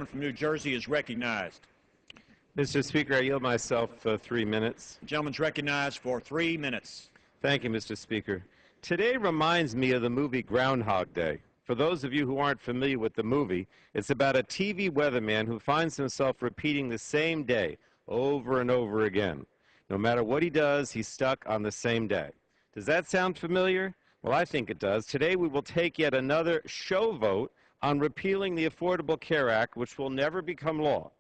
gentleman from New Jersey is recognized. Mr. Speaker, I yield myself 3 minutes. The gentleman's recognized for 3 minutes. Thank you, Mr. Speaker. Today reminds me of the movie Groundhog Day. For those of you who aren't familiar with the movie, it's about a TV weatherman who finds himself repeating the same day over and over again. No matter what he does, he's stuck on the same day. Does that sound familiar? Well, I think it does. Today we will take yet another show vote on repealing the Affordable Care Act, which will never become law.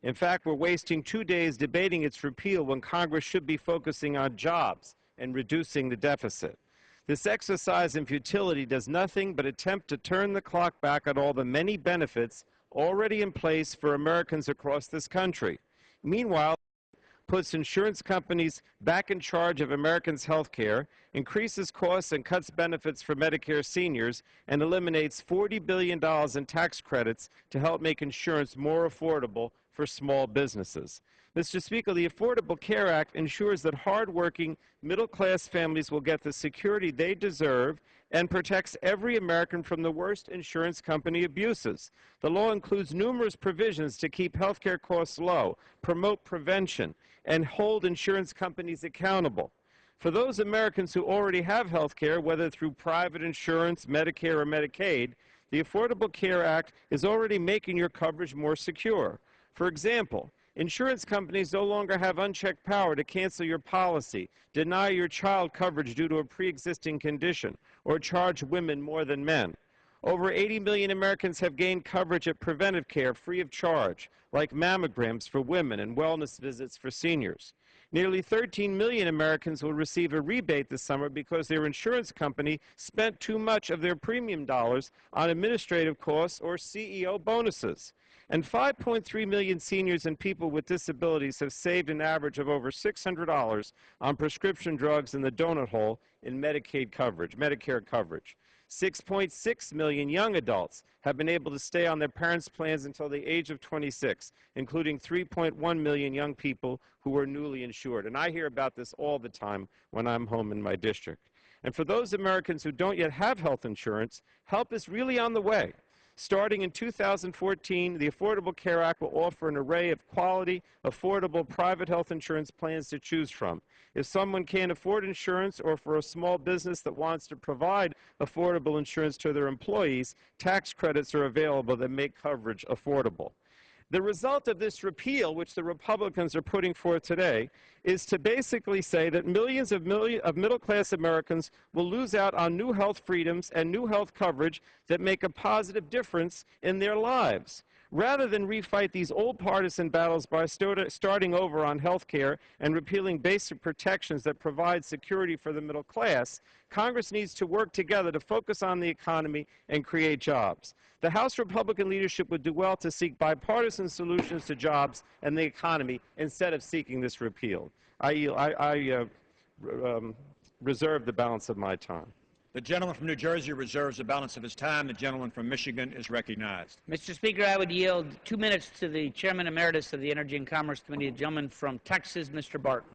In fact, we're wasting 2 days debating its repeal when Congress should be focusing on jobs and reducing the deficit. This exercise in futility does nothing but attempt to turn the clock back on all the many benefits already in place for Americans across this country. Meanwhile, puts insurance companies back in charge of Americans' health care, increases costs and cuts benefits for Medicare seniors, and eliminates $40 billion in tax credits to help make insurance more affordable for small businesses. Mr. Speaker, the Affordable Care Act ensures that hardworking, middle-class families will get the security they deserve and protects every American from the worst insurance company abuses. The law includes numerous provisions to keep health care costs low, promote prevention, and hold insurance companies accountable. For those Americans who already have health care, whether through private insurance, Medicare, or Medicaid, the Affordable Care Act is already making your coverage more secure. For example, insurance companies no longer have unchecked power to cancel your policy, deny your child coverage due to a pre-existing condition, or charge women more than men. Over 80 million Americans have gained coverage at preventive care free of charge, like mammograms for women and wellness visits for seniors. Nearly 13 million Americans will receive a rebate this summer because their insurance company spent too much of their premium dollars on administrative costs or CEO bonuses. And 5.3 million seniors and people with disabilities have saved an average of over $600 on prescription drugs in the donut hole in Medicare coverage. 6.6 million young adults have been able to stay on their parents' plans until the age of 26, including 3.1 million young people who were newly insured. And I hear about this all the time when I'm home in my district. And for those Americans who don't yet have health insurance, help is really on the way. Starting in 2014, the Affordable Care Act will offer an array of quality, affordable private health insurance plans to choose from. If someone can't afford insurance, or for a small business that wants to provide affordable insurance to their employees, tax credits are available that make coverage affordable. The result of this repeal, which the Republicans are putting forth today, is to basically say that millions of middle-class Americans will lose out on new health freedoms and new health coverage that make a positive difference in their lives. Rather than refight these old partisan battles by starting over on health care and repealing basic protections that provide security for the middle class, Congress needs to work together to focus on the economy and create jobs. The House Republican leadership would do well to seek bipartisan solutions to jobs and the economy instead of seeking this repeal. I reserve the balance of my time. The gentleman from New Jersey reserves the balance of his time. The gentleman from Michigan is recognized. Mr. Speaker, I would yield 2 minutes to the Chairman Emeritus of the Energy and Commerce Committee, the gentleman from Texas, Mr. Barton.